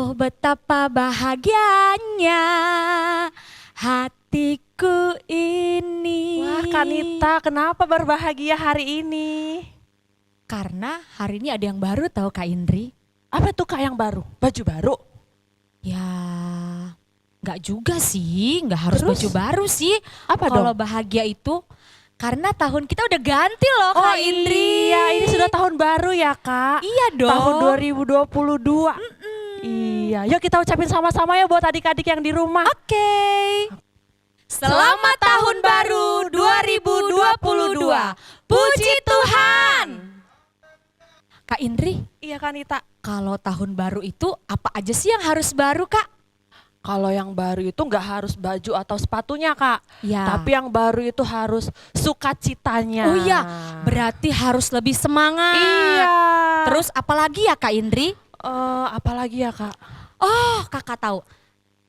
Oh betapa bahagianya hatiku ini. Wah Kanita, kenapa berbahagia hari ini? Karena hari ini ada yang baru tahu Kak Indri. Apa tuh Kak yang baru? Baju baru? Ya nggak juga sih, nggak harus Terus? baju baru sih. Apa Kalau dong? bahagia itu karena tahun kita udah ganti loh Oh Kak Indri. iya, ini sudah tahun baru ya Kak. Iya dong. Tahun 2022. Iya, yuk kita ucapin sama-sama ya buat adik-adik yang di rumah. Oke. Selamat tahun baru 2022. Puji Tuhan. Kak Indri, Iya Kanita. kalau tahun baru itu apa aja sih yang harus baru Kak? Kalau yang baru itu nggak harus baju atau sepatunya Kak. Ya. Tapi yang baru itu harus sukacitanya. Oh iya, berarti harus lebih semangat. Iya. Terus apalagi ya Kak Indri? Apalagi ya Kak? Oh kakak tahu,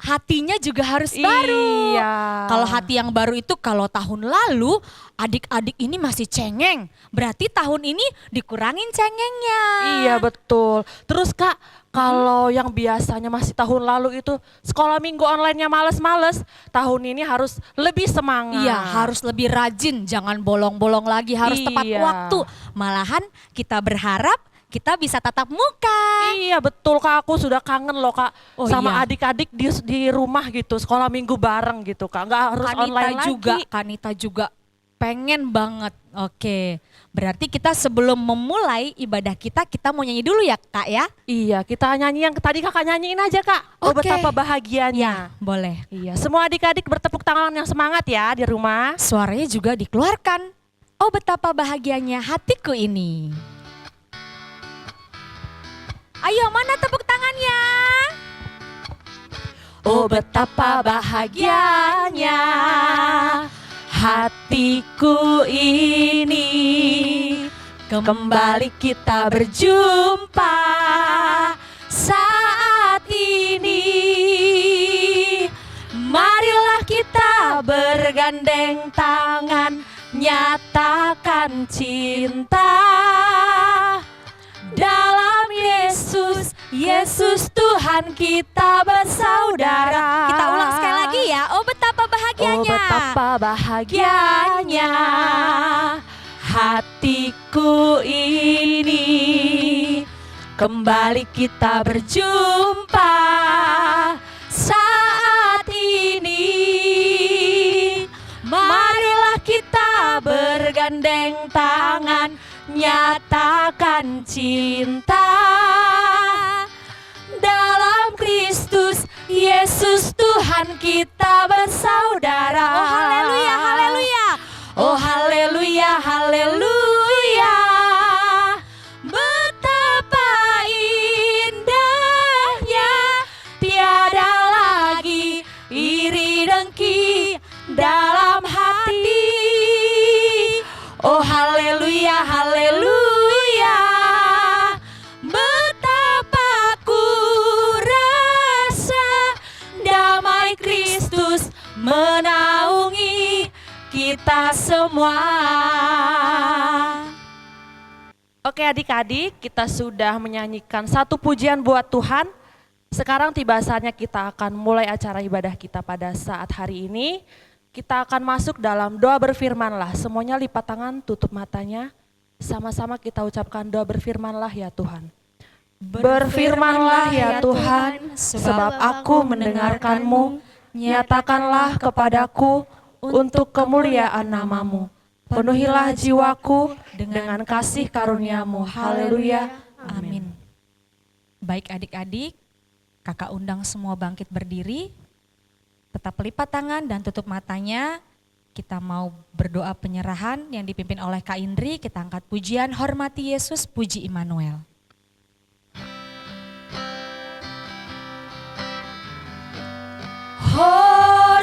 hatinya juga harus baru. Iya. Kalau hati yang baru itu kalau tahun lalu adik-adik ini masih cengeng, berarti tahun ini dikurangin cengengnya. Iya betul. Terus Kak, kalau yang biasanya masih tahun lalu itu sekolah minggu online-nya males-males, tahun ini harus lebih semangat. Iya, harus lebih rajin, jangan bolong-bolong lagi, harus tepat Iya. waktu. Malahan kita berharap kita bisa tatap muka. Iya betul Kak, aku sudah kangen loh Kak Oh, sama iya. adik-adik di rumah gitu, sekolah minggu bareng gitu Kak, nggak harus online lagi. Kanita juga pengen banget. Oke, berarti kita sebelum memulai ibadah kita mau nyanyi dulu ya Kak ya? Iya, kita nyanyi yang tadi Kakak nyanyiin aja Kak. Oh Oke. betapa bahagianya. Boleh. Iya, semua adik-adik bertepuk tangan yang semangat ya di rumah. Suaranya juga dikeluarkan. Oh betapa bahagianya hatiku ini. Ayo mana tepuk tangannya? Oh betapa bahagianya hatiku ini, kembali kita berjumpa saat ini. Marilah kita bergandeng tangan, nyatakan cinta dalam Yesus, Yesus Tuhan kita bersaudara. Kita ulang sekali lagi ya. Oh betapa bahagianya. Oh betapa bahagianya hatiku ini, kembali kita berjumpa saat ini. Marilah kita bergandeng tangan, nyatakan cinta dalam Kristus Yesus Tuhan kita bersaudara. Oh haleluya, haleluya. Oh haleluya, haleluya. Betapa indahnya, tiada lagi iri dengki dalam hati. Oh haleluya, haleluya. Betapa ku rasa damai Kristus menaungi kita semua. Oke adik-adik, kita sudah menyanyikan satu pujian buat Tuhan. Sekarang tiba saatnya kita akan mulai acara ibadah kita pada saat hari ini. Kita akan masuk dalam doa berfirmanlah. Semuanya lipat tangan, tutup matanya. Sama-sama kita ucapkan doa berfirmanlah ya Tuhan. Berfirmanlah ya Tuhan, sebab aku mendengarkan-Mu. Nyatakanlah kepadaku untuk kemuliaan nama-Mu. Penuhilah jiwaku dengan kasih karunia-Mu. Haleluya. Amin. Baik adik-adik, kakak undang semua bangkit berdiri. Tetap lipat tangan dan tutup matanya. Kita mau berdoa penyerahan yang dipimpin oleh Kak Indri. Kita angkat pujian Hormati Yesus, Puji Immanuel.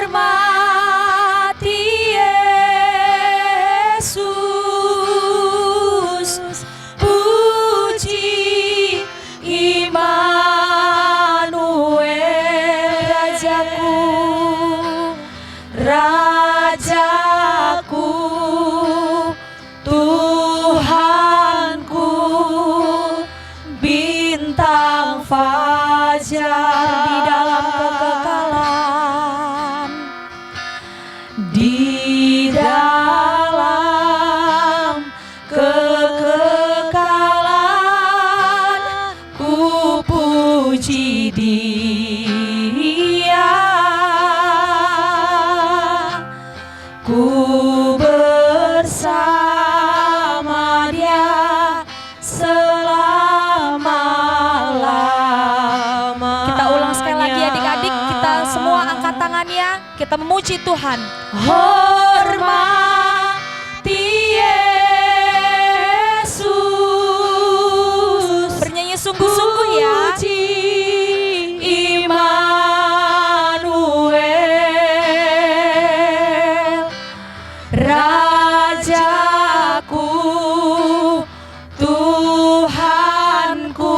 Hormati Yesus, puji Immanuel, Rajaku, Tuhanku, bintang fajar. kita memuji Tuhan. Hormati Yesus. Bernyanyi sungguh-sungguh ya. Puji Immanuel, Rajaku, Tuhanku,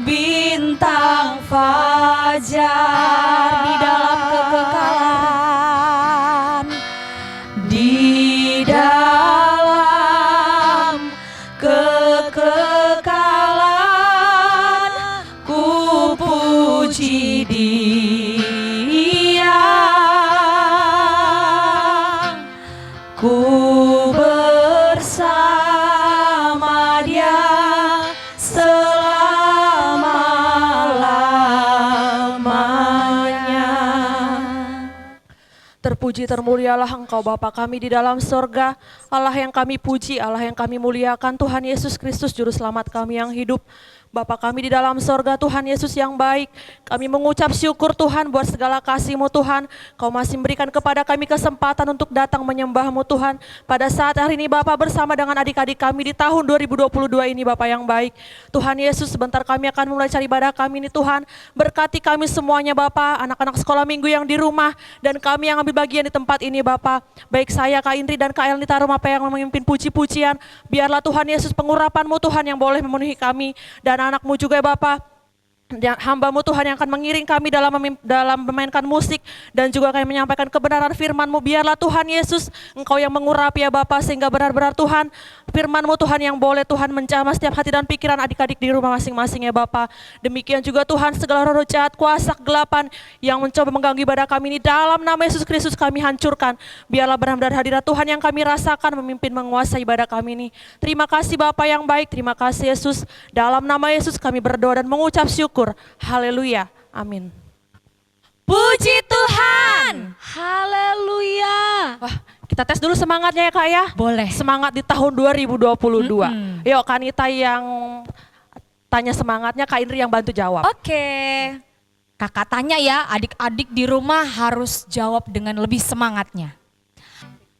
bintang fajar Di dalam kekekalan, di dalam kekekalan, ku puji Dia, ku bersama Dia selama-lamanya. Terpuji termulialah Engkau Bapa kami di dalam sorga, Allah yang kami puji, Allah yang kami muliakan, Tuhan Yesus Kristus Juru Selamat kami yang hidup. Bapa kami di dalam sorga, Tuhan Yesus yang baik, kami mengucap syukur Tuhan buat segala kasih-Mu Tuhan. Kau masih memberikan kepada kami kesempatan untuk datang menyembah-Mu Tuhan. Pada saat hari ini Bapa bersama dengan adik-adik kami di tahun 2022 ini Bapa yang baik. Tuhan Yesus, sebentar kami akan mulai cari ibadah kami ini Tuhan. Berkati kami semuanya Bapa, anak-anak sekolah minggu yang di rumah dan kami yang ambil bagian di tempat ini Bapa. Baik saya Kak Indri dan Kak Elnita Rumah yang memimpin puji-pujian. Biarlah Tuhan Yesus pengurapan-Mu Tuhan yang boleh memenuhi kami dan anak-Mu juga ya Bapa. Dan hamba-Mu Tuhan yang akan mengiring kami dalam memainkan musik dan juga kami menyampaikan kebenaran firman-Mu. Biarlah Tuhan Yesus Engkau yang mengurapi ya Bapa, sehingga benar-benar Tuhan firman-Mu Tuhan yang boleh Tuhan menjamah setiap hati dan pikiran adik-adik di rumah masing-masing ya Bapa. Demikian juga Tuhan segala roh jahat, kuasa kegelapan yang mencoba mengganggu ibadah kami ini, dalam nama Yesus Kristus kami hancurkan. Biarlah benar-benar hadirat Tuhan yang kami rasakan memimpin menguasai ibadah kami ini. Terima kasih Bapa yang baik, terima kasih Yesus. Dalam nama Yesus kami berdoa dan mengucap syukur. Haleluya. Amin. Puji Tuhan. Haleluya. Wah, kita tes dulu semangatnya ya Kak ya. Boleh. Semangat di tahun 2022. Yuk Kanita yang tanya semangatnya, Kak Indri yang bantu jawab. Oke. Kakak tanya ya, adik-adik di rumah harus jawab dengan lebih semangatnya.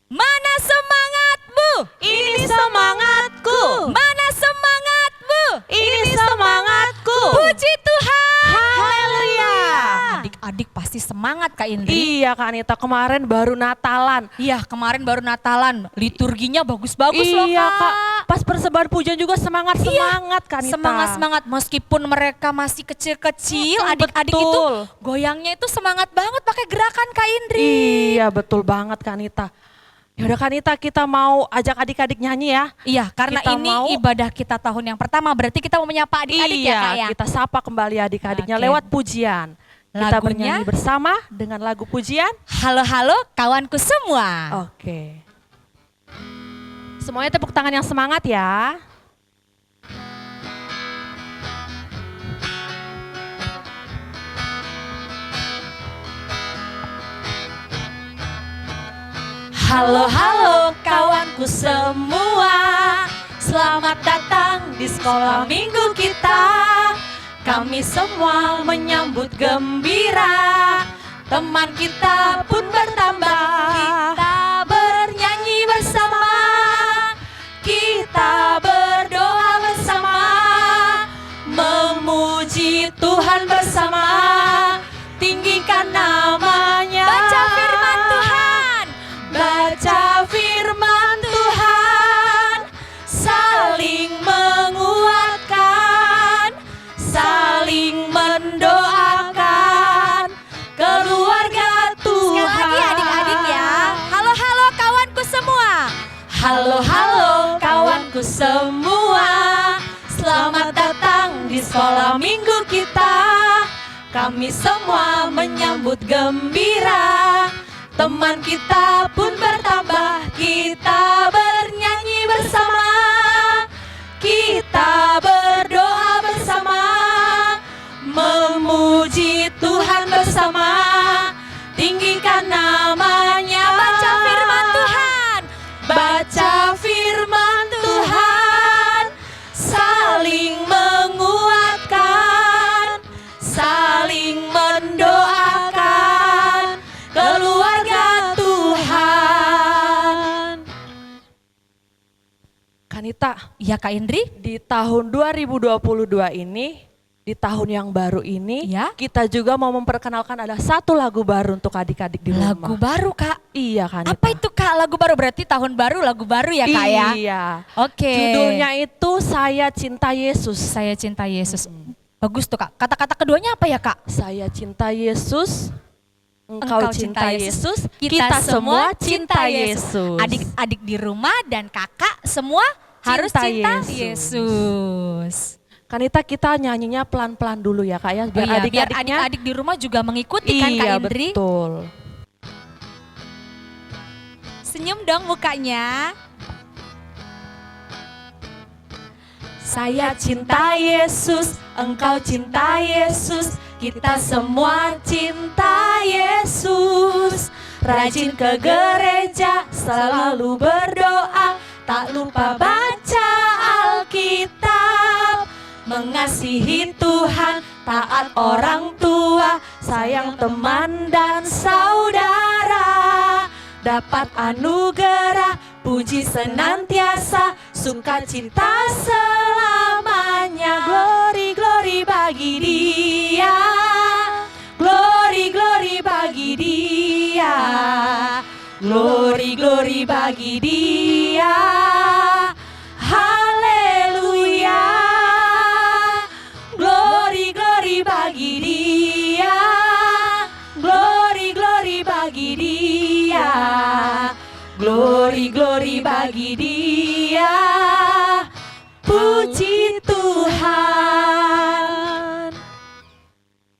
Mana semangatmu? Ini semangatku. Mana semangatmu? Ini semangatku. Puji Tuhan. Haleluya. Adik-adik pasti semangat Kak Indri. Iya Kak Anita, kemarin baru Natalan. Iya, kemarin baru Natalan. Liturginya bagus-bagus loh Iya Kak. Kak, pas persembahan pujian juga semangat-semangat Kak Anita. Semangat-semangat meskipun mereka masih kecil-kecil, adik-adik itu betul. goyangnya itu semangat banget pakai gerakan Kak Indri. Iya betul banget Kak Anita. Yaudah Kak Anita, kita mau ajak adik-adik nyanyi ya. Iya, karena Kita ini mau- ibadah kita tahun yang pertama, berarti kita mau menyapa adik-adik ya Kak ya. Kita sapa kembali adik-adiknya Oke. lewat pujian. Kita Lagunya? bernyanyi bersama dengan lagu pujian. Halo-halo kawanku semua. Oke. Semuanya tepuk tangan yang semangat ya. Halo-halo kawanku semua, selamat datang di sekolah minggu kita. Kami semua menyambut gembira, teman kita pun bertambah. Kita bernyanyi bersama, kita berdoa bersama, memuji Tuhan bersama, tinggikan namanya. Baca firman Tuhan, baca firman Tuhan, saling menguatkan, saling mendoakan keluarga Tuhan. Sekali lagi adik-adik ya. Halo-halo kawanku semua. Halo-halo kawanku semua, selamat datang di sekolah minggu kita. Kami semua menyambut gembira, teman kita pun bertambah. Kita bernyanyi bersama, kita berdoa bersama, memuji Tuhan bersama, tinggikan namanya. Baca firman Tuhan, baca firman Tuhan, saling menguatkan, saling mendoakan Kita Ya Kak Indri? di tahun 2022 ini, di tahun yang baru ini, Ya. kita juga mau memperkenalkan ada satu lagu baru untuk adik-adik di rumah. Lagu baru Kak? Iya kan? Apa itu Kak lagu baru? Berarti tahun baru lagu baru ya Kak ya? Iya. Oke. Judulnya itu Saya Cinta Yesus. Saya Cinta Yesus. Bagus tuh Kak. Kata-kata keduanya apa ya Kak? Saya cinta Yesus, engkau cinta Yesus, kita semua cinta Yesus. Adik-adik di rumah dan kakak semua harus Cinta cinta Yesus. Yesus. Kanita, kita nyanyinya pelan-pelan dulu ya Kak ya, biar Biar adik-adiknya. adik-adik di rumah juga mengikuti kan Kak Iya Indri? betul. Senyum dong mukanya. Saya cinta Yesus, engkau cinta Yesus, kita semua cinta Yesus. Rajin ke gereja, selalu berdoa, tak lupa baca Alkitab. Mengasihi Tuhan, taat orang tua, sayang teman dan saudara. Dapat anugerah, puji senantiasa, sukacita selamanya. Glory, glory bagi Dia, glory, glory bagi Dia, glory, glory bagi Dia. Haleluya, glory, glory bagi Dia, glory, glory bagi Dia, glory, glory bagi Dia. Puji Tuhan.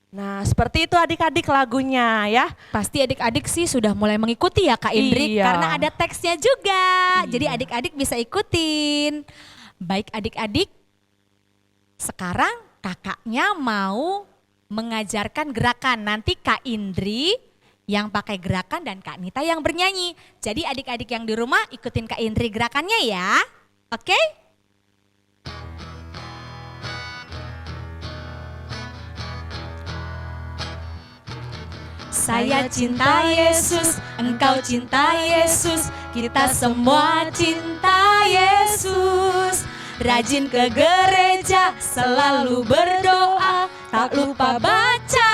Nah, seperti itu adik-adik lagunya ya. Pasti adik-adik sih sudah mulai mengikuti ya Kak Indri, Iya. karena ada teksnya juga. Jadi adik-adik bisa ikutin. Baik adik-adik, sekarang kakaknya mau mengajarkan gerakan. Nanti Kak Indri yang pakai gerakan dan Kak Nita yang bernyanyi. Jadi adik-adik yang di rumah ikutin Kak Indri gerakannya ya. Oke? Saya cinta Yesus, engkau cinta Yesus, kita semua cinta Yesus. Rajin ke gereja, selalu berdoa, tak lupa baca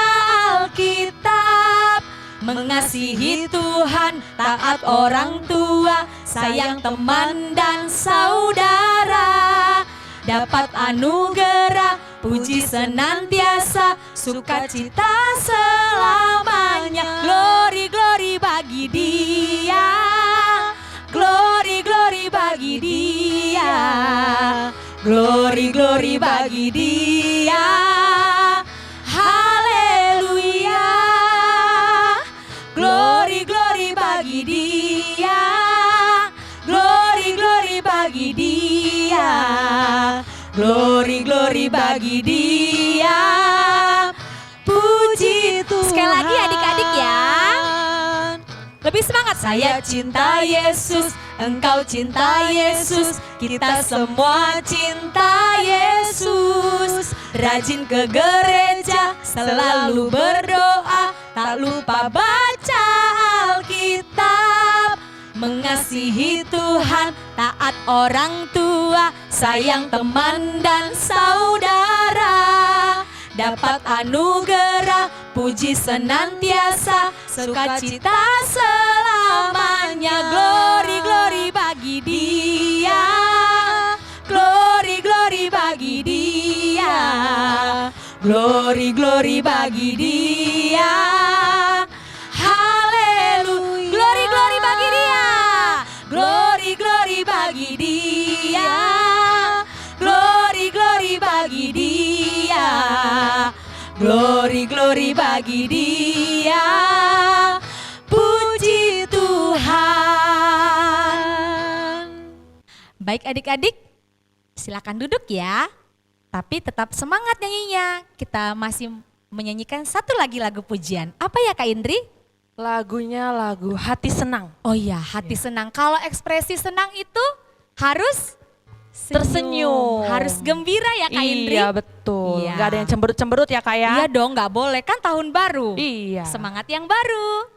Alkitab. Mengasihi Tuhan, taat orang tua, sayang teman dan saudara. Dapat anugerah, puji senantiasa, sukacita selamanya. Glory, glory bagi Dia, glory, glory bagi Dia, glory, glory bagi Dia. Haleluya, glory, glory bagi Dia, glory, glory bagi Dia, glory, glory bagi Dia. Puji Tuhan. Sekali lagi adik-adik ya. Lebih semangat. Saya cinta Yesus, engkau cinta Yesus, kita semua cinta Yesus. Rajin ke gereja, selalu berdoa, tak lupa baca Alkitab. Mengasihi Tuhan, taat orang tua, sayang teman dan saudara. Dapat anugerah, puji senantiasa, sukacita selamanya. Glory, glory bagi Dia, glory, glory bagi Dia, glory, glory bagi Dia. Haleluya, glory, glory bagi Dia, glory, glory bagi Dia, glory, glory bagi Dia, glory, glory bagi Dia. Puji Tuhan. Baik adik-adik, silakan duduk ya. Tapi tetap semangat nyanyinya. Kita masih menyanyikan satu lagi lagu pujian. Apa ya Kak Indri? Lagunya lagu Hati Senang. Oh iya, hati senang. Kalau ekspresi senang itu harus Tersenyum. Harus gembira ya Kak Indri? Iya betul, Iya. nggak ada yang cemberut-cemberut ya Kak ya? Iya dong, nggak boleh. Kan tahun baru. Iya. Semangat yang baru.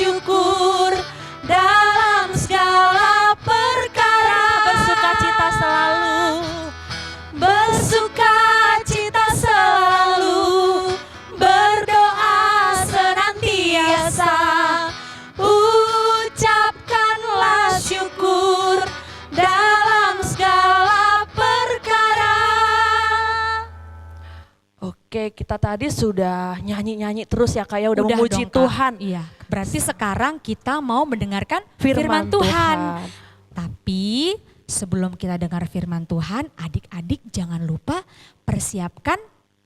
syukur dalam segala perkara. Bersukacita selalu, bersukacita selalu, berdoa senantiasa, ucapkanlah syukur dalam segala perkara. Oke, kita tadi sudah nyanyi-nyanyi terus ya Kak ya, udah memuji dong, Kak. Tuhan. Iya, berarti sekarang kita mau mendengarkan Firman firman Tuhan. Tuhan. Tapi sebelum kita dengar firman Tuhan, adik-adik jangan lupa persiapkan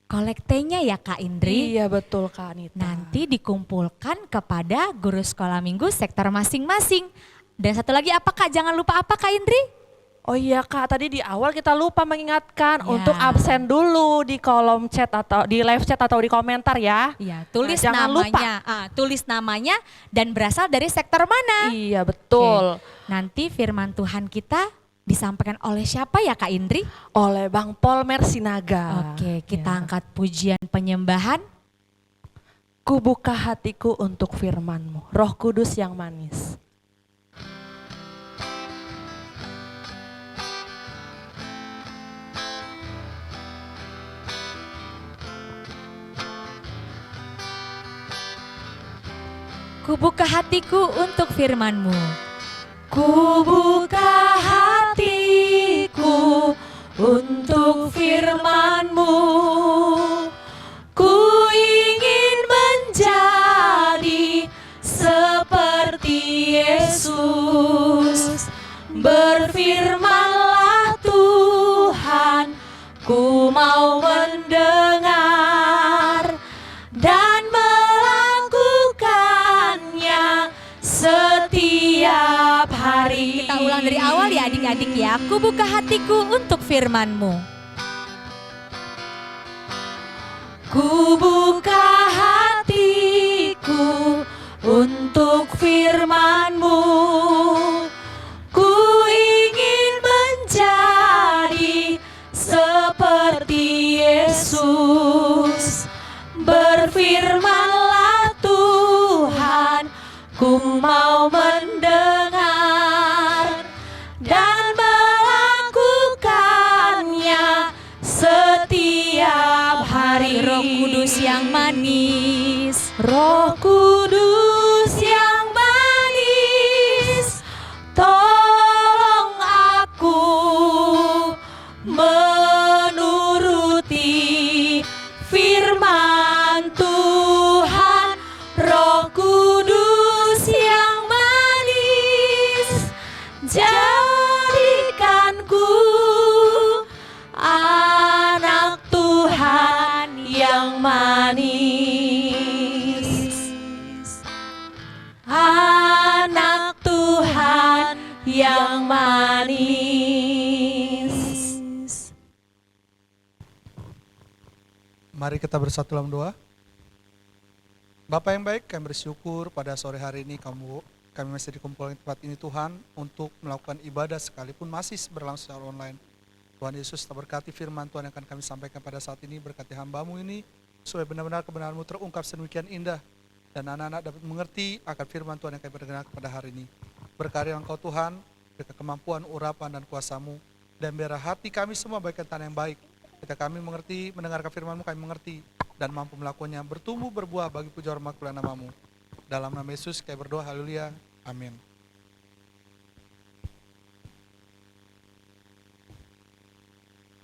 kolektenya ya Kak Indri. Iya betul Kak Anita. Nanti dikumpulkan kepada guru sekolah minggu sektor masing-masing. Dan satu lagi apa Kak? Jangan lupa apa Kak Indri? Oh iya Kak, tadi di awal kita lupa mengingatkan Ya. untuk absen dulu di kolom chat atau di live chat atau di komentar ya. Iya, tulis Nah, jangan namanya. Tulis namanya dan berasal dari sektor mana. Iya betul. Oke. Nanti firman Tuhan kita disampaikan oleh siapa ya Kak Indri? Oleh Bang Polmer Sinaga. Oke, kita Ya. angkat pujian penyembahan. Ku buka hatiku untuk firman-Mu, Roh Kudus yang manis. Ku buka hatiku untuk firman-Mu. Ku buka hatiku untuk firman-Mu. Ku ingin menjadi seperti Yesus. Berfirmanlah Tuhan, ku mau mendengar dan melakukannya setiap hari. Kita ulang dari awal ya adik-adik ya. Ku buka hatiku untuk firman-Mu. Ku buka hatiku untuk firman-Mu. Ku ingin menjadi seperti Yesus. Berfirmanlah Tuhan, ku mau mendengar dan melakukannya setiap hari. Roh Kudus yang manis. Roh Kudus yang manis, tolong aku menuruti firman Tuhan. Roh Kudus yang manis, jadikanku anak Tuhan yang manis. Anak Tuhan yang manis. Mari kita bersatu dalam doa. Bapa yang baik, kami bersyukur pada sore hari ini kami masih dikumpulkan di tempat ini Tuhan untuk melakukan ibadah sekalipun masih berlangsung secara online. Tuhan Yesus telah berkati firman Tuhan yang akan kami sampaikan pada saat ini, berkati hamba-Mu ini supaya benar-benar kebenaran-Mu terungkap sedemikian indah dan anak-anak dapat mengerti akan firman Tuhan yang kami dengar pada hari ini. Berkarya Engkau Tuhan, berikan kemampuan, urapan dan kuasa-Mu, dan biarlah hati kami semua bagaikan tanah yang baik. Ketika kami mengerti, mendengarkan firman-Mu, kami mengerti dan mampu melakukannya, bertumbuh berbuah bagi puja hormat kemuliaan nama-Mu. Dalam nama Yesus kami berdoa, haleluya, amin.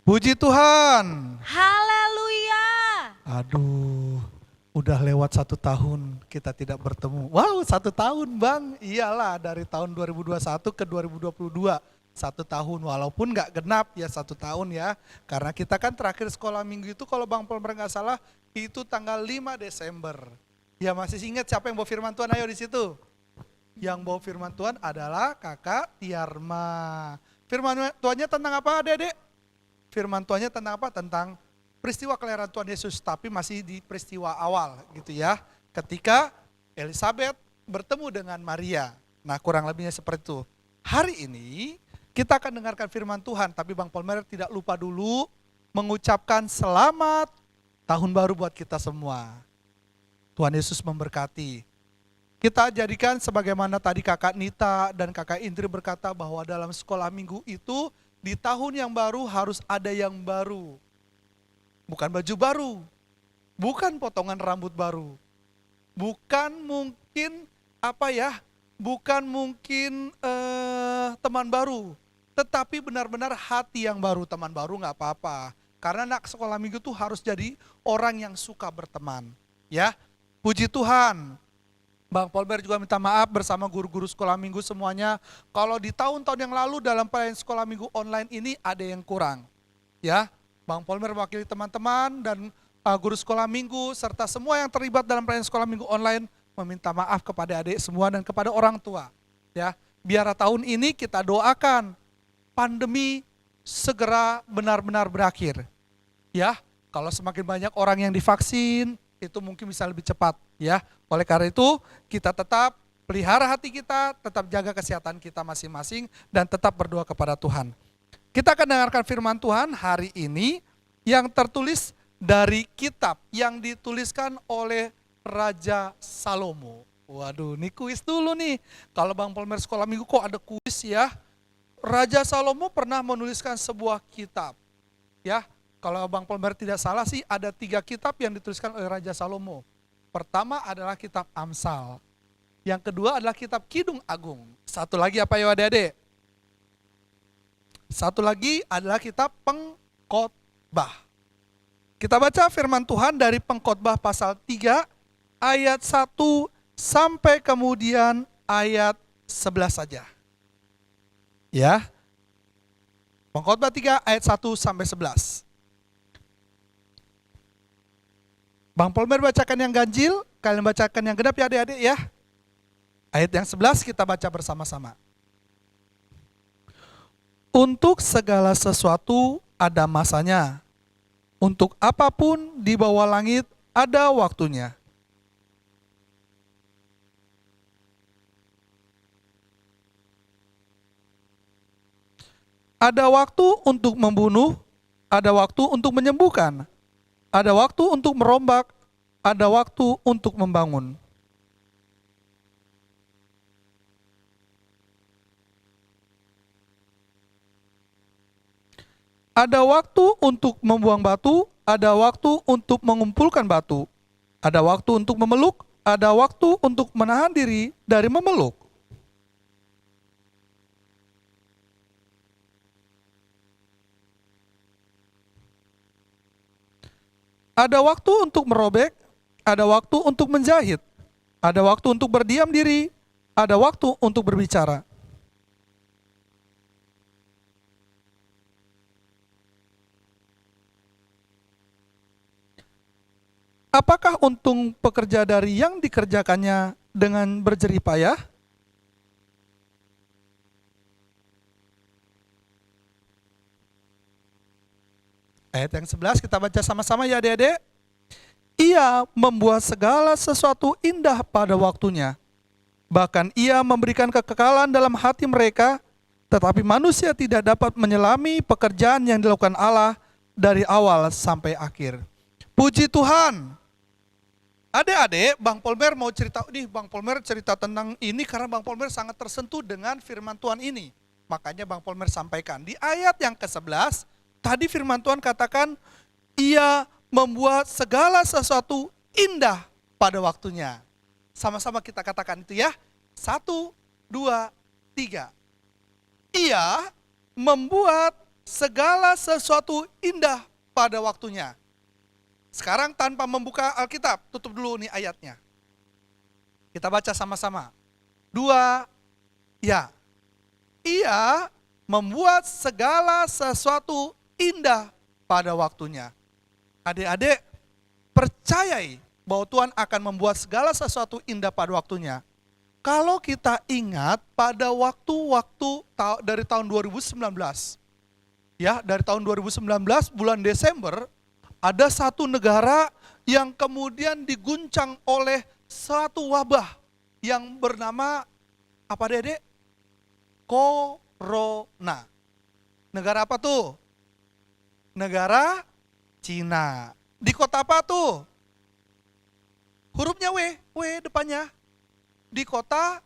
Puji Tuhan. Haleluya. Aduh, udah lewat 1 tahun kita tidak bertemu. Wow, 1 tahun Bang. Iyalah, dari tahun 2021 ke 2022. 1 tahun, walaupun nggak genap ya 1 tahun ya. Karena kita kan terakhir sekolah minggu itu kalau Bang Polmer nggak salah itu tanggal 5 Desember. Ya masih ingat siapa yang bawa firman Tuhan, ayo di situ. Yang bawa firman Tuhan adalah Kakak Tiarma. Firman Tuhannya tentang apa Dede? Firman Tuhannya tentang apa? Tentang peristiwa kelahiran Tuhan Yesus, tapi masih di peristiwa awal gitu ya. Ketika Elizabeth bertemu dengan Maria. Nah kurang lebihnya seperti itu. Hari ini kita akan dengarkan firman Tuhan, tapi Bang Polmer tidak lupa dulu mengucapkan selamat tahun baru buat kita semua. Tuhan Yesus memberkati. Kita jadikan sebagaimana tadi kakak Nita dan kakak Indri berkata bahwa dalam sekolah minggu itu di tahun yang baru harus ada yang baru. Bukan baju baru, bukan potongan rambut baru, bukan mungkin bukan mungkin teman baru, tetapi benar-benar hati yang baru. Teman baru nggak apa-apa, karena anak sekolah minggu tuh harus jadi orang yang suka berteman. Ya, puji Tuhan. Bang Polmer juga minta maaf bersama guru-guru sekolah minggu semuanya. Kalau di tahun-tahun yang lalu dalam pelayanan sekolah minggu online ini ada yang kurang. Ya, Bang Polmer mewakili teman-teman dan guru sekolah minggu serta semua yang terlibat dalam pelayanan sekolah minggu online meminta maaf kepada adik semua dan kepada orang tua. Ya, biar tahun ini kita doakan pandemi segera benar-benar berakhir. Ya, kalau semakin banyak orang yang divaksin, itu mungkin bisa lebih cepat. Ya, oleh karena itu kita tetap pelihara hati kita, tetap jaga kesehatan kita masing-masing dan tetap berdoa kepada Tuhan. Kita akan dengarkan firman Tuhan hari ini yang tertulis dari kitab yang dituliskan oleh Raja Salomo. Waduh, ini kuis dulu nih. Kalau Bang Polmer sekolah minggu kok ada kuis ya? Raja Salomo pernah menuliskan sebuah kitab. Ya, kalau Bang Polmer tidak salah sih ada 3 kitab yang dituliskan oleh Raja Salomo. Pertama adalah kitab Amsal. Yang kedua adalah kitab Kidung Agung. Satu lagi apa ya adik-adik? Satu lagi adalah kitab Pengkhotbah. Kita baca firman Tuhan dari Pengkhotbah pasal 3 ayat 1 sampai kemudian ayat 11 saja. Ya. Pengkhotbah 3 ayat 1 sampai 11. Bang Polmer bacakan yang ganjil, kalian bacakan yang genap ya adik-adik ya. Ayat yang 11 kita baca bersama-sama. Untuk segala sesuatu ada masanya. Untuk apapun di bawah langit ada waktunya. Ada waktu untuk membunuh, ada waktu untuk menyembuhkan. Ada waktu untuk merombak, ada waktu untuk membangun. Ada waktu untuk membuang batu, ada waktu untuk mengumpulkan batu. Ada waktu untuk memeluk, ada waktu untuk menahan diri dari memeluk. Ada waktu untuk merobek, ada waktu untuk menjahit, ada waktu untuk berdiam diri, ada waktu untuk berbicara. Apakah untung pekerja dari yang dikerjakannya dengan berjerih payah? Ayat yang 11 kita baca sama-sama ya adik-adik. Ia membuat segala sesuatu indah pada waktunya. Bahkan ia memberikan kekekalan dalam hati mereka, tetapi manusia tidak dapat menyelami pekerjaan yang dilakukan Allah dari awal sampai akhir. Puji Tuhan. Adik-adik, Bang Polmer mau cerita, Bang Polmer cerita tentang ini karena Bang Polmer sangat tersentuh dengan firman Tuhan ini. Makanya Bang Polmer sampaikan di ayat yang ke-11, tadi firman Tuhan katakan, ia membuat segala sesuatu indah pada waktunya. Sama-sama kita katakan itu ya. 1, 2, 3. Ia membuat segala sesuatu indah pada waktunya. Sekarang tanpa membuka Alkitab, tutup dulu nih ayatnya. Kita baca sama-sama. 2, ya. Ia membuat segala sesuatu indah pada waktunya. Adik-adik, percayai bahwa Tuhan akan membuat segala sesuatu indah pada waktunya. Kalau kita ingat pada waktu-waktu dari tahun 2019, ya dari tahun 2019 bulan Desember, ada satu negara yang kemudian diguncang oleh satu wabah yang bernama apa adik-adik? Corona. Negara apa tuh? Negara Cina. Di kota apa tuh? Hurufnya W depannya. di kota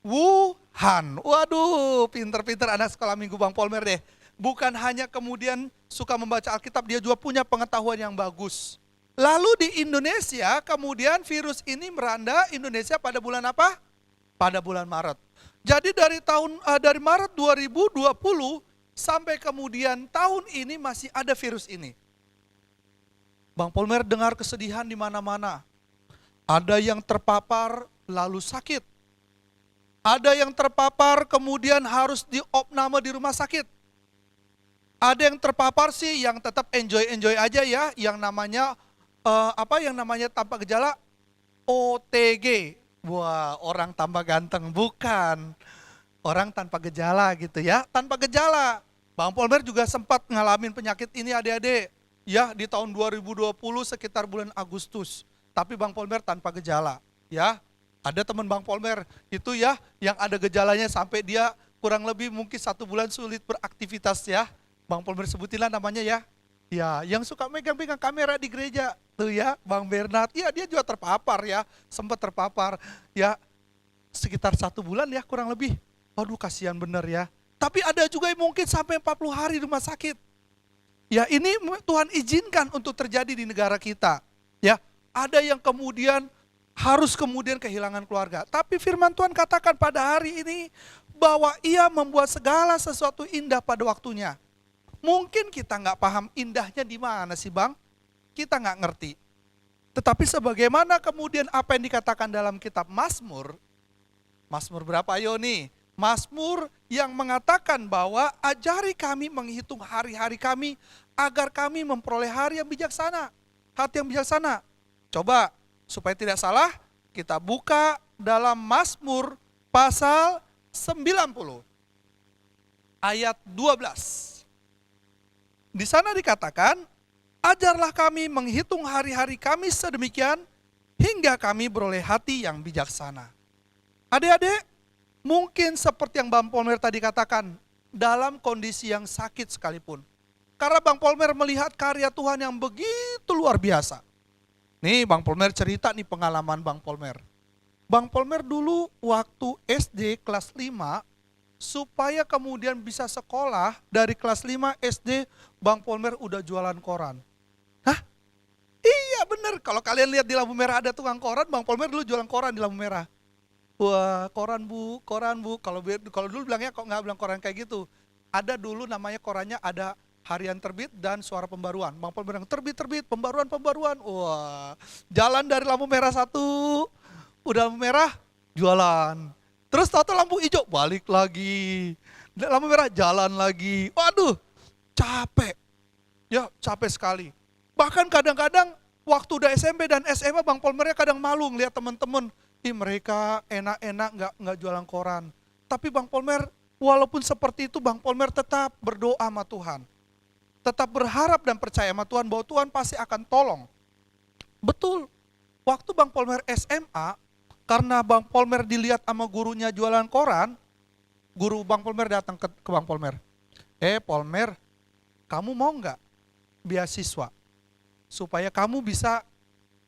Wuhan. Waduh, pinter-pinter anak sekolah minggu Bang Polmer deh. Bukan hanya kemudian suka membaca Alkitab, dia juga punya pengetahuan yang bagus. Lalu di Indonesia, kemudian virus ini meranda Indonesia pada bulan apa? Pada bulan Maret. Jadi dari Maret 2020 sampai kemudian tahun ini masih ada virus ini. Bang Polmer dengar kesedihan di mana-mana. Ada yang terpapar lalu sakit. Ada yang terpapar kemudian harus diopname di rumah sakit. Ada yang terpapar sih yang tetap enjoy aja ya, yang namanya tanpa gejala OTG. Wah, orang tambah ganteng, bukan. Orang tanpa gejala gitu ya, tanpa gejala. Bang Polmer juga sempat ngalamin penyakit ini adik-adik. Ya, di tahun 2020 sekitar bulan Agustus. Tapi Bang Polmer tanpa gejala, ya. Ada teman Bang Polmer itu ya, yang ada gejalanya sampai dia kurang lebih mungkin 1 bulan sulit beraktivitas ya. Bang Polmer sebutinlah namanya ya. Ya, yang suka megang-megang kamera di gereja tuh ya, Bang Bernard. Ya, dia juga terpapar ya, sempat terpapar ya, sekitar 1 bulan ya kurang lebih. Waduh, kasihan bener ya. Tapi ada juga yang mungkin sampai 40 hari di rumah sakit. Ya, ini Tuhan izinkan untuk terjadi di negara kita. Ya, ada yang kemudian harus kemudian kehilangan keluarga. Tapi firman Tuhan katakan pada hari ini bahwa Ia membuat segala sesuatu indah pada waktunya. Mungkin kita nggak paham indahnya di mana sih Bang? Kita nggak ngerti. Tetapi sebagaimana kemudian apa yang dikatakan dalam kitab Mazmur, Mazmur berapa ayo nih? Mazmur yang mengatakan bahwa ajari kami menghitung hari-hari kami agar kami memperoleh hari yang bijaksana, hati yang bijaksana. Coba supaya tidak salah, kita buka dalam Mazmur pasal 90 ayat 12. Di sana dikatakan, ajarlah kami menghitung hari-hari kami sedemikian hingga kami beroleh hati yang bijaksana. Adik-adik, mungkin seperti yang Bang Polmer tadi katakan, dalam kondisi yang sakit sekalipun. Karena Bang Polmer melihat karya Tuhan yang begitu luar biasa. Nih Bang Polmer cerita nih pengalaman Bang Polmer. Bang Polmer dulu waktu SD kelas 5, supaya kemudian bisa sekolah dari kelas 5 SD, Bang Polmer udah jualan koran. Hah? Iya bener, kalau kalian lihat di lampu merah ada tukang koran, Bang Polmer dulu jualan koran di lampu merah. Wah, koran bu. Kalau dulu bilangnya kok nggak bilang koran kayak gitu. Ada dulu namanya korannya ada harian terbit dan suara pembaruan. Bang Polmer bilang terbit, pembaruan. Wah, jalan dari lampu merah 1, udah lampu merah, jualan. Terus tahu lampu hijau, balik lagi. Lampu merah, jalan lagi. Waduh, capek. Ya, capek sekali. Bahkan kadang-kadang waktu udah SMP dan SMA, Bang Polmernya kadang malu ngeliat teman-teman. Mereka enak-enak nggak jualan koran. Tapi Bang Polmer, walaupun seperti itu, Bang Polmer tetap berdoa sama Tuhan. Tetap berharap dan percaya sama Tuhan bahwa Tuhan pasti akan tolong. Betul, waktu Bang Polmer SMA, karena Bang Polmer dilihat sama gurunya jualan koran, guru Bang Polmer datang ke Bang Polmer. Polmer, kamu mau nggak beasiswa? Supaya kamu bisa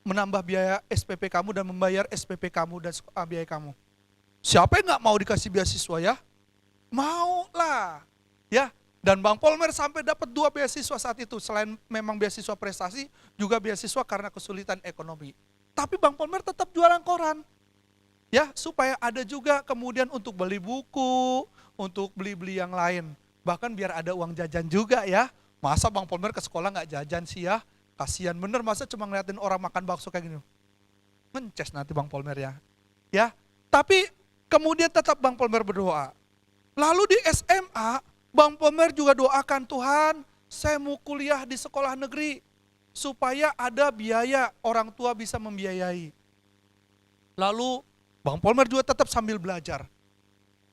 menambah biaya SPP kamu dan membayar SPP kamu dan biaya kamu. Siapa yang nggak mau dikasih beasiswa ya? Mau lah. Ya, dan Bang Polmer sampai dapat 2 beasiswa saat itu. Selain memang beasiswa prestasi, juga beasiswa karena kesulitan ekonomi. Tapi Bang Polmer tetap jualan koran. Ya, supaya ada juga kemudian untuk beli buku, untuk beli-beli yang lain. Bahkan biar ada uang jajan juga ya. Masa Bang Polmer ke sekolah nggak jajan sih ya? Kasihan bener, masa cuma ngeliatin orang makan bakso kayak gini. Mences nanti Bang Polmer ya. Ya, tapi kemudian tetap Bang Polmer berdoa. Lalu di SMA, Bang Polmer juga doakan, Tuhan, saya mau kuliah di sekolah negeri supaya ada biaya, orang tua bisa membiayai. Lalu Bang Polmer juga tetap sambil belajar.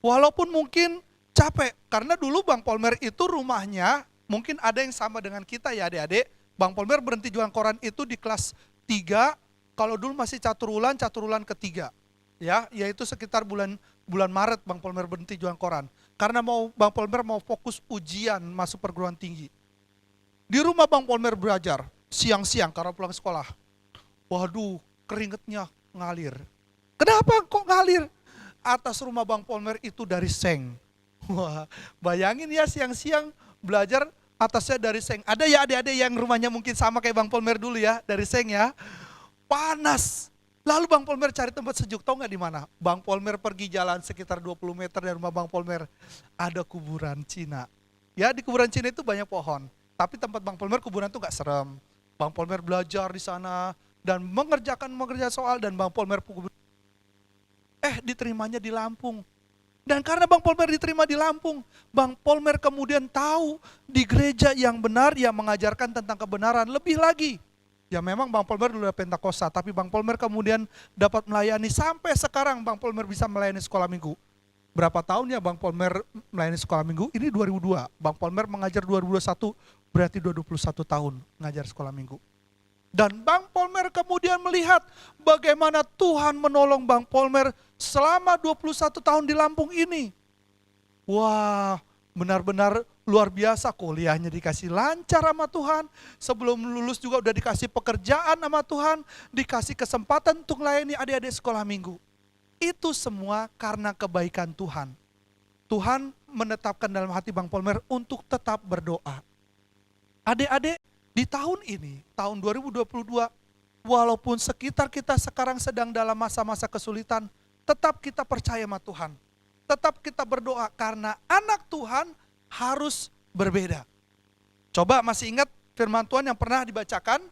Walaupun mungkin capek, karena dulu Bang Polmer itu rumahnya, mungkin ada yang sama dengan kita ya adik-adik. Bang Polmer berhenti jualan koran itu di kelas 3, kalau dulu masih caturulan ketiga. Ya, yaitu sekitar bulan Maret Bang Polmer berhenti jualan koran. Karena Bang Polmer mau fokus ujian masuk perguruan tinggi. Di rumah Bang Polmer belajar, siang-siang karena pulang sekolah. Waduh, keringetnya ngalir. Kenapa kok ngalir? Atas rumah Bang Polmer itu dari seng. Wah, bayangin ya siang-siang belajar atasnya dari seng. Ada ya adik-adik yang rumahnya mungkin sama kayak Bang Polmer dulu ya, dari seng ya. Panas. Lalu Bang Polmer cari tempat sejuk, tahu nggak di mana? Bang Polmer pergi jalan sekitar 20 meter dari rumah Bang Polmer. Ada kuburan Cina. Ya di kuburan Cina itu banyak pohon. Tapi tempat Bang Polmer kuburan itu nggak serem. Bang Polmer belajar di sana dan mengerjakan soal dan Bang Polmer diterimanya di Lampung. Dan karena Bang Polmer diterima di Lampung, Bang Polmer kemudian tahu di gereja yang benar yang mengajarkan tentang kebenaran lebih lagi. Ya memang Bang Polmer dulu Pentakosta, tapi Bang Polmer kemudian dapat melayani sampai sekarang Bang Polmer bisa melayani sekolah minggu. Berapa tahun ya Bang Polmer melayani sekolah minggu? Ini 2002. Bang Polmer mengajar 2021, berarti 21 tahun mengajar sekolah minggu. Dan Bang Polmer kemudian melihat bagaimana Tuhan menolong Bang Polmer selama 21 tahun di Lampung ini. Wah, benar-benar luar biasa, kuliahnya dikasih lancar sama Tuhan. Sebelum lulus juga udah dikasih pekerjaan sama Tuhan, dikasih kesempatan untuk melayani adik-adik sekolah minggu. Itu semua karena kebaikan Tuhan. Tuhan menetapkan dalam hati Bang Polmer untuk tetap berdoa. Adik-adik, di tahun ini, tahun 2022, walaupun sekitar kita sekarang sedang dalam masa-masa kesulitan, tetap kita percaya sama Tuhan. Tetap kita berdoa karena anak Tuhan harus berbeda. Coba masih ingat firman Tuhan yang pernah dibacakan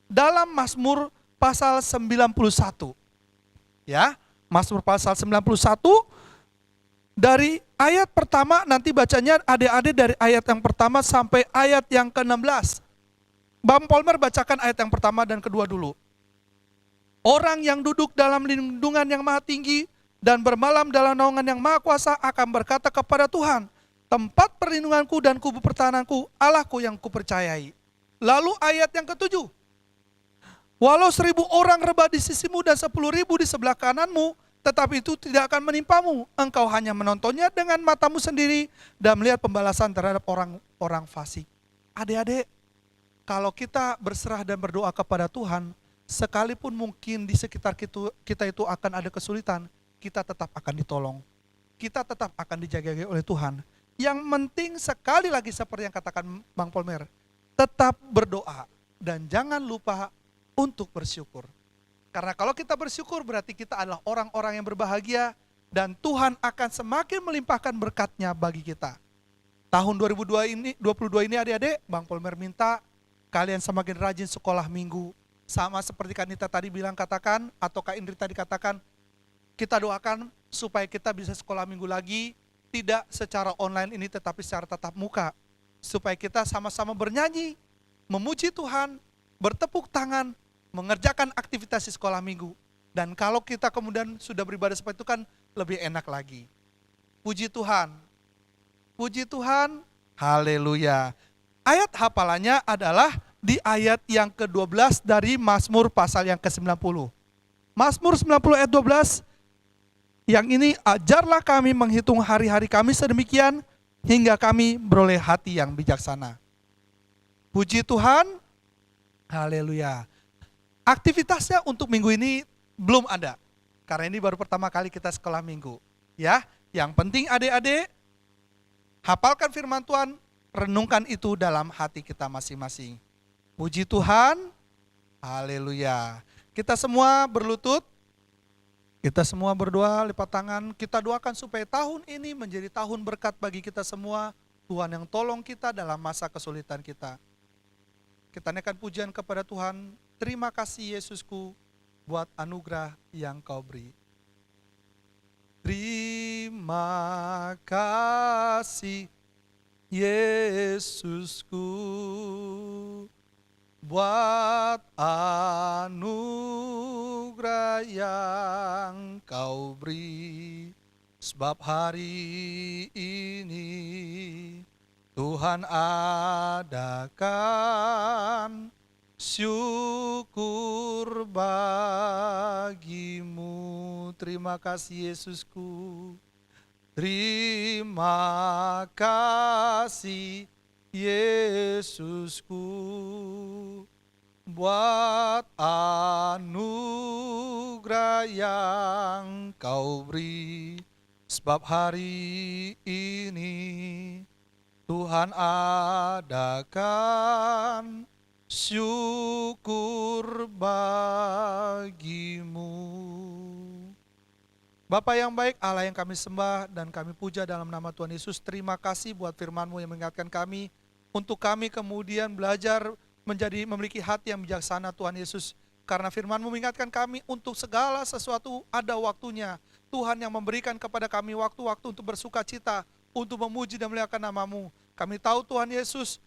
dalam Mazmur pasal 91. Ya, Mazmur pasal 91 dari ayat pertama, nanti bacanya adik-adik dari ayat yang pertama sampai ayat yang ke-16. Bang Polmer bacakan ayat yang pertama dan kedua dulu. Orang yang duduk dalam lindungan yang maha tinggi dan bermalam dalam naungan yang maha kuasa akan berkata kepada Tuhan, tempat perlindunganku dan kubu pertahananku, Allahku yang kupercayai. Lalu ayat yang ketujuh. Walau 1.000 orang rebah di sisimu dan 10.000 di sebelah kananmu, tetapi itu tidak akan menimpamu. Engkau hanya menontonnya dengan matamu sendiri dan melihat pembalasan terhadap orang-orang fasik. Adik-adik, kalau kita berserah dan berdoa kepada Tuhan, sekalipun mungkin di sekitar kita itu akan ada kesulitan, kita tetap akan ditolong. Kita tetap akan dijaga oleh Tuhan. Yang penting sekali lagi seperti yang katakan Bang Polmer, tetap berdoa dan jangan lupa untuk bersyukur. Karena kalau kita bersyukur berarti kita adalah orang-orang yang berbahagia dan Tuhan akan semakin melimpahkan berkat-Nya bagi kita. Tahun 2022 ini adik-adik, Bang Polmer minta kalian semakin rajin sekolah minggu. Sama seperti Kak Nita tadi bilang katakan, atau Kak Indri tadi katakan, kita doakan supaya kita bisa sekolah minggu lagi, tidak secara online ini tetapi secara tatap muka. Supaya kita sama-sama bernyanyi, memuji Tuhan, bertepuk tangan, mengerjakan aktivitas di sekolah minggu. Dan kalau kita kemudian sudah beribadah seperti itu kan lebih enak lagi. Puji Tuhan. Puji Tuhan, haleluya. Ayat hafalannya adalah di ayat yang ke-12 dari Mazmur pasal yang ke-90. Mazmur 90 ayat 12, yang ini ajarlah kami menghitung hari-hari kami sedemikian, hingga kami beroleh hati yang bijaksana. Puji Tuhan, haleluya. Aktivitasnya untuk minggu ini belum ada, karena ini baru pertama kali kita sekolah minggu. Ya, yang penting adik-adik, hafalkan firman Tuhan, renungkan itu dalam hati kita masing-masing. Puji Tuhan, haleluya. Kita semua berlutut, kita semua berdoa, lipat tangan, kita doakan supaya tahun ini menjadi tahun berkat bagi kita semua. Tuhan yang tolong kita dalam masa kesulitan kita. Kita naikkan pujian kepada Tuhan. Terima kasih Yesusku buat anugerah yang Kau beri. Terima kasih Yesusku buat anugerah yang Kau beri. Sebab hari ini Tuhan adakan syukur bagimu. Terima kasih Yesusku. Terima kasih Yesusku buat anugerah yang kau beri. Sebab hari ini Tuhan adakan syukur bagimu. Bapa yang baik, Allah yang kami sembah dan kami puja dalam nama Tuhan Yesus, terima kasih buat firman-Mu yang mengingatkan kami, untuk kami kemudian belajar memiliki hati yang bijaksana Tuhan Yesus. Karena firman-Mu mengingatkan kami untuk segala sesuatu ada waktunya. Tuhan yang memberikan kepada kami waktu-waktu untuk bersuka cita, untuk memuji dan memuliakan nama-Mu. Kami tahu Tuhan Yesus,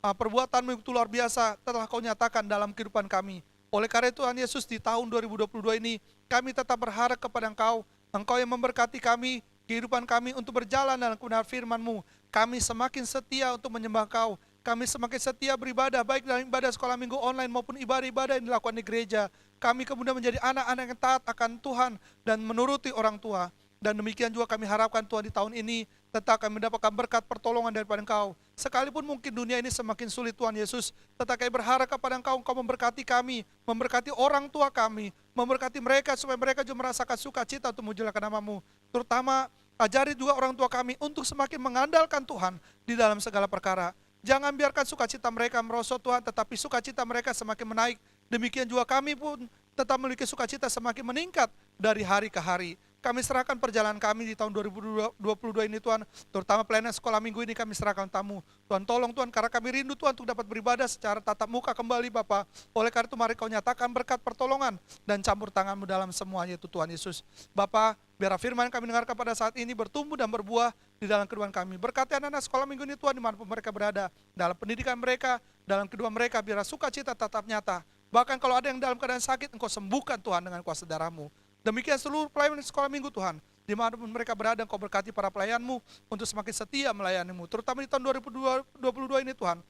perbuatan-Mu itu luar biasa telah Kau nyatakan dalam kehidupan kami. Oleh karena Tuhan Yesus, di tahun 2022 ini kami tetap berharap kepada Engkau. Engkau yang memberkati kami, kehidupan kami untuk berjalan dalam kebenaran firman-Mu. Kami semakin setia untuk menyembah Kau. Kami semakin setia beribadah, baik dalam ibadah sekolah minggu online maupun ibadah-ibadah yang dilakukan di gereja. Kami kemudian menjadi anak-anak yang taat akan Tuhan dan menuruti orang tua. Dan demikian juga kami harapkan Tuhan di tahun ini tetap kami mendapatkan berkat pertolongan daripada Engkau. Sekalipun mungkin dunia ini semakin sulit Tuhan Yesus, tetap kami berharap kepada Engkau, Engkau memberkati kami, memberkati orang tua kami, memberkati mereka supaya mereka juga merasakan sukacita untuk memuliakan nama-Mu. Terutama ajari juga orang tua kami untuk semakin mengandalkan Tuhan di dalam segala perkara. Jangan biarkan sukacita mereka merosot Tuhan, tetapi sukacita mereka semakin menaik. Demikian juga kami pun tetap memiliki sukacita semakin meningkat dari hari ke hari. Kami serahkan perjalanan kami di tahun 2022 ini Tuhan, terutama pelayanan sekolah minggu ini kami serahkan tamu. Tuhan tolong Tuhan, karena kami rindu Tuhan untuk dapat beribadah secara tatap muka kembali Bapa. Oleh karena itu mari Kau nyatakan berkat pertolongan dan campur tangan-Mu dalam semuanya itu Tuhan Yesus. Bapa, biar firman yang kami dengarkan pada saat ini bertumbuh dan berbuah di dalam kehidupan kami. Berkati anak-anak sekolah minggu ini Tuhan, dimanapun mereka berada, dalam pendidikan mereka, dalam kehidupan mereka, biar sukacita tetap nyata. Bahkan kalau ada yang dalam keadaan sakit, Engkau sembuhkan Tuhan dengan kuasa darah-Mu. Demikian seluruh pelayan sekolah minggu Tuhan, dimanapun mereka berada, Engkau berkati para pelayan-Mu untuk semakin setia melayani-Mu. Terutama di tahun 2022 ini Tuhan,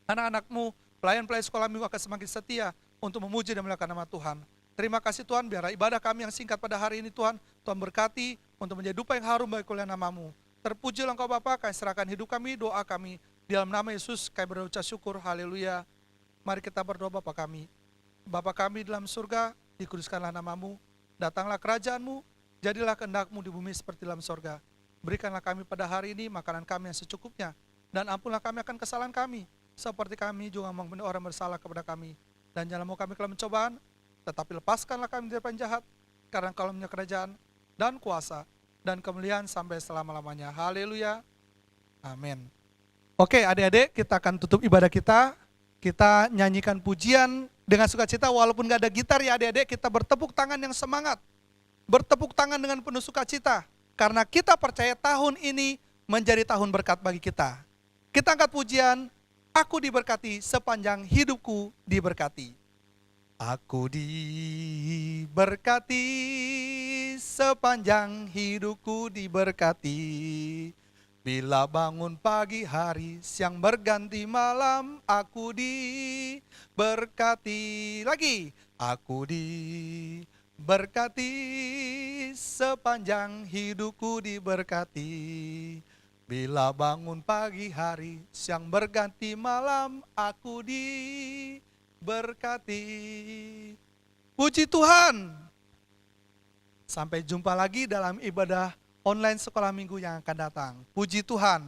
anak-anak-Mu, pelayan-pelayan sekolah minggu akan semakin setia untuk memuji dan memuliakan nama Tuhan. Terima kasih Tuhan, biar ibadah kami yang singkat pada hari ini Tuhan, Tuhan berkati untuk menjadi dupa yang harum bagi kemuliaan nama-Mu. Terpujilah Engkau Bapa, kami serahkan hidup kami, doa kami, di dalam nama Yesus kami berucap syukur, haleluya. Mari kita berdoa Bapa kami. Bapa kami dalam surga, dikuduskanlah nama-Mu, datanglah kerajaan-Mu, jadilah kehendak-Mu di bumi seperti dalam surga. Berikanlah kami pada hari ini makanan kami yang secukupnya, dan ampunlah kami akan kesalahan kami, seperti kami juga mengampuni orang bersalah kepada kami. Dan jangan mau kami ke dalam pencobaan, tetapi lepaskanlah kami dari penjahat, karena Engkau punya kerajaan dan kuasa dan kemuliaan sampai selama-lamanya. Haleluya. Amin. Oke adik-adik, kita akan tutup ibadah kita. Kita nyanyikan pujian dengan sukacita, walaupun gak ada gitar ya adik-adik, kita bertepuk tangan yang semangat. Bertepuk tangan dengan penuh sukacita, karena kita percaya tahun ini menjadi tahun berkat bagi kita. Kita angkat pujian, aku diberkati sepanjang hidupku diberkati. Aku diberkati sepanjang hidupku diberkati. Bila bangun pagi hari, siang berganti malam, aku diberkati. Lagi, aku diberkati sepanjang hidupku diberkati. Bila bangun pagi hari, siang berganti malam, aku diberkati. Puji Tuhan. Sampai jumpa lagi dalam ibadah online sekolah minggu yang akan datang. Puji Tuhan.